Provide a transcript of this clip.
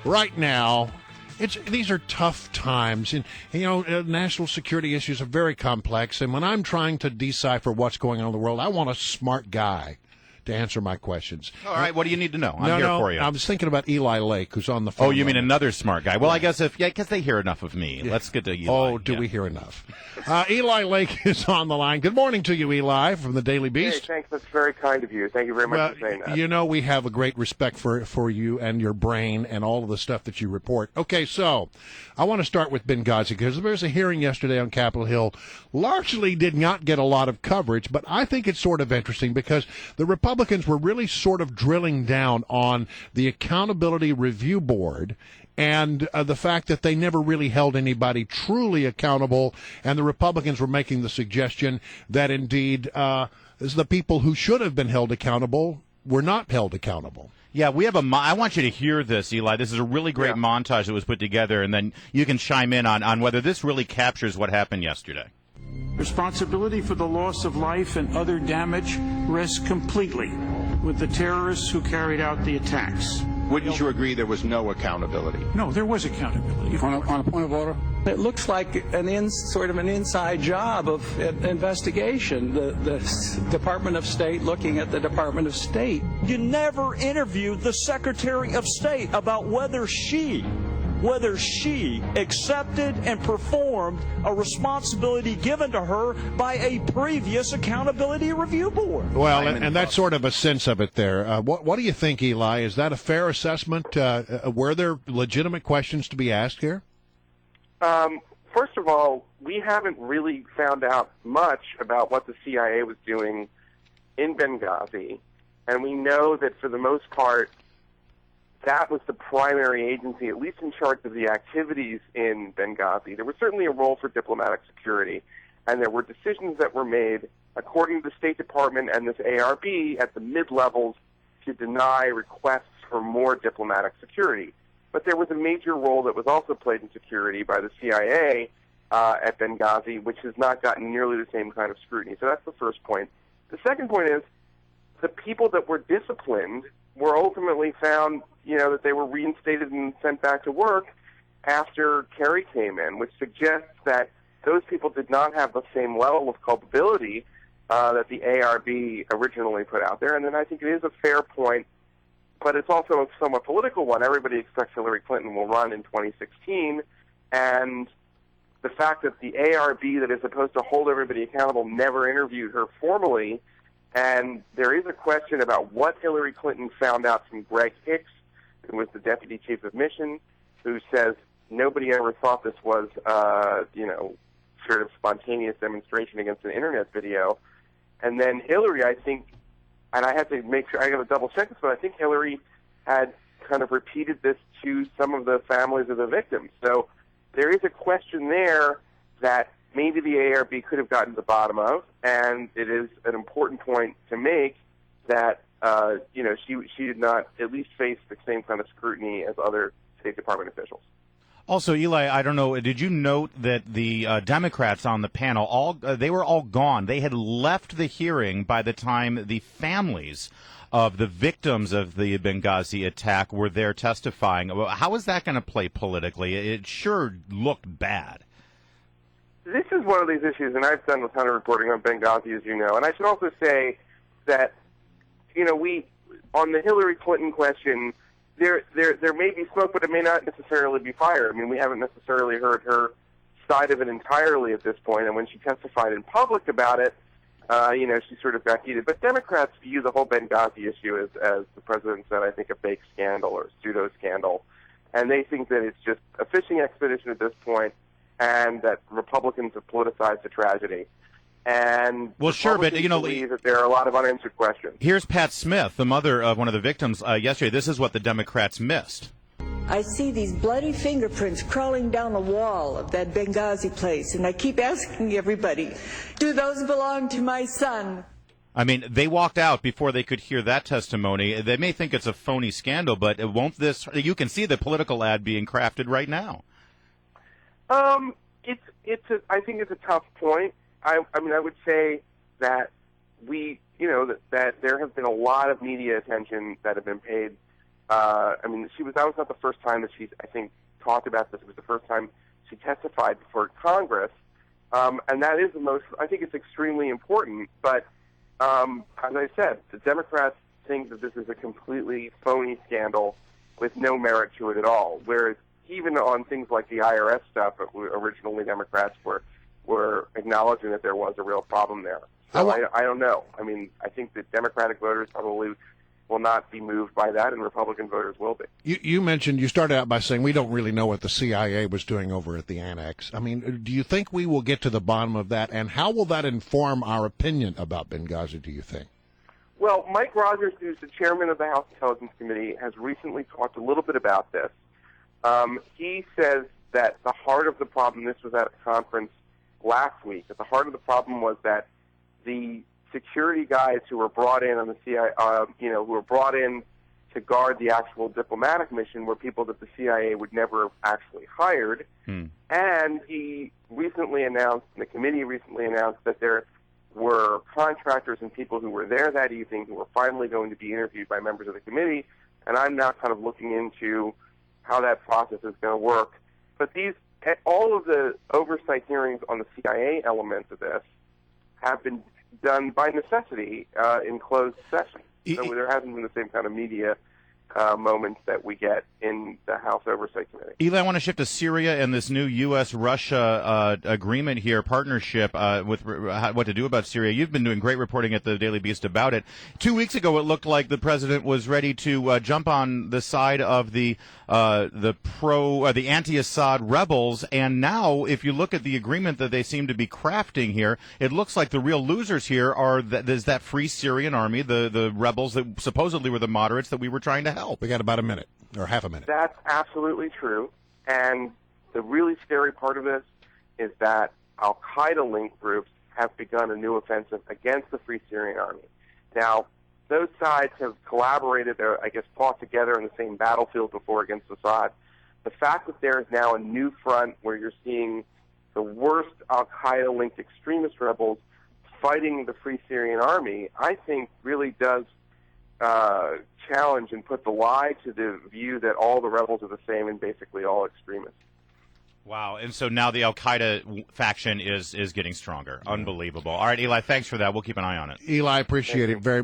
right now, these are tough times, and national security issues are very complex. And when I'm trying to decipher what's going on in the world, I want a smart guy to answer my questions. All right, what do you need to know? I'm here for you. I was thinking about Eli Lake, who's on the phone. Oh, you mean another smart guy? Well, I guess because they hear enough of me. Yeah. Let's get to Eli. Oh, do we hear enough? Eli Lake is on the line. Good morning to you, Eli, from the Daily Beast. Hey, thanks. That's very kind of you. Thank you very much for saying that. We have a great respect for you and your brain and all of the stuff that you report. Okay, so I want to start with Benghazi because there was a hearing yesterday on Capitol Hill. Largely did not get a lot of coverage, but I think it's sort of interesting because the Republicans were really sort of drilling down on the Accountability Review Board and the fact that they never really held anybody truly accountable, and the Republicans were making the suggestion that indeed the people who should have been held accountable were not held accountable. Yeah, we have I want you to hear this, Eli. This is a really great montage that was put together, and then you can chime in on whether this really captures what happened yesterday. Responsibility for the loss of life and other damage rests completely with the terrorists who carried out the attacks. Wouldn't you agree there was no accountability? No, there was accountability. On a point of order? It looks like sort of an inside job of investigation. The Department of State looking at the Department of State. You never interviewed the Secretary of State about whether she accepted and performed a responsibility given to her by a previous Accountability Review Board. Well, and that's sort of a sense of it there. What do you think, Eli? Is that a fair assessment? Were there legitimate questions to be asked here? First of all, we haven't really found out much about what the CIA was doing in Benghazi, and we know that for the most part, that was the primary agency, at least in charge of the activities in Benghazi. There was certainly a role for diplomatic security, and there were decisions that were made, according to the State Department and this ARB, at the mid-levels to deny requests for more diplomatic security. But there was a major role that was also played in security by the CIA at Benghazi, which has not gotten nearly the same kind of scrutiny. So that's the first point. The second point is the people that were disciplined were ultimately found, that they were reinstated and sent back to work after Kerry came in, which suggests that those people did not have the same level of culpability that the ARB originally put out there. And then I think it is a fair point, but it's also a somewhat political one. Everybody expects Hillary Clinton will run in 2016, and the fact that the ARB that is supposed to hold everybody accountable never interviewed her formally, and there is a question about what Hillary Clinton found out from Greg Hicks, who was the deputy chief of mission, who says nobody ever thought this was, sort of spontaneous demonstration against an internet video. And then Hillary, I think, and I have to make sure, I got to double check this, but I think Hillary had kind of repeated this to some of the families of the victims. So there is a question there that maybe the ARB could have gotten to the bottom of, and it is an important point to make that, she did not at least face the same kind of scrutiny as other State Department officials. Also, Eli, I don't know, did you note that the Democrats on the panel, they were all gone. They had left the hearing by the time the families of the victims of the Benghazi attack were there testifying. How is that going to play politically? It sure looked bad. This is one of these issues, and I've done a ton of reporting on Benghazi, as you know, and I should also say that, we, on the Hillary Clinton question, there may be smoke, but it may not necessarily be fire. I mean, we haven't necessarily heard her side of it entirely at this point, and when she testified in public about it, she sort of got heated. But Democrats view the whole Benghazi issue as the president said, I think, a fake scandal or pseudo-scandal, and they think that it's just a fishing expedition at this point, and that Republicans have politicized the tragedy. And well, sure, but believe that there are a lot of unanswered questions. Here's Pat Smith, the mother of one of the victims, yesterday. This is what the Democrats missed. I see these bloody fingerprints crawling down the wall of that Benghazi place, and I keep asking everybody, do those belong to my son? I mean, they walked out before they could hear that testimony. They may think it's a phony scandal, but won't this? You can see the political ad being crafted right now. I think it's a tough point. I would say that that there has been a lot of media attention that have been paid I mean, that was not the first time that she, I think, talked about this. It was the first time she testified before Congress. And that is I think it's extremely important. But as I said, the Democrats think that this is a completely phony scandal with no merit to it at all. Whereas even on things like the IRS stuff, originally Democrats were acknowledging that there was a real problem there. So I don't know. I mean, I think that Democratic voters probably will not be moved by that, and Republican voters will be. You started out by saying we don't really know what the CIA was doing over at the Annex. I mean, do you think we will get to the bottom of that, and how will that inform our opinion about Benghazi, do you think? Well, Mike Rogers, who's the chairman of the House Intelligence Committee, has recently talked a little bit about this. He says that the heart of the problem, this was at a conference last week, that the heart of the problem was that the security guys who were brought in on the CIA, who were brought in to guard the actual diplomatic mission were people that the CIA would never have actually hired. And he recently announced, and the committee recently announced, that there were contractors and people who were there that evening who were finally going to be interviewed by members of the committee. And I'm now kind of looking into how that process is going to work. But all of the oversight hearings on the CIA elements of this have been done by necessity in closed session. So there hasn't been the same kind of media moments that we get in the House Oversight Committee. Eli, I want to shift to Syria and this new U.S.-Russia agreement here, partnership with what to do about Syria. You've been doing great reporting at the Daily Beast about it. 2 weeks ago, it looked like the president was ready to jump on the side of the anti-Assad rebels, and now, if you look at the agreement that they seem to be crafting here, it looks like the real losers here is that Free Syrian Army, the rebels that supposedly were the moderates that we were trying to help. We got about a minute or half a minute. That's absolutely true. And the really scary part of this is that Al-Qaeda-linked groups have begun a new offensive against the Free Syrian Army. Now, those sides have collaborated, fought together in the same battlefield before against Assad. The fact that there is now a new front where you're seeing the worst Al-Qaeda-linked extremist rebels fighting the Free Syrian Army, I think really does challenge and put the lie to the view that all the rebels are the same and basically all extremists. Wow, and so now the Al-Qaeda faction is getting stronger. Unbelievable. All right, Eli, thanks for that. We'll keep an eye on it. Eli, appreciate it very much.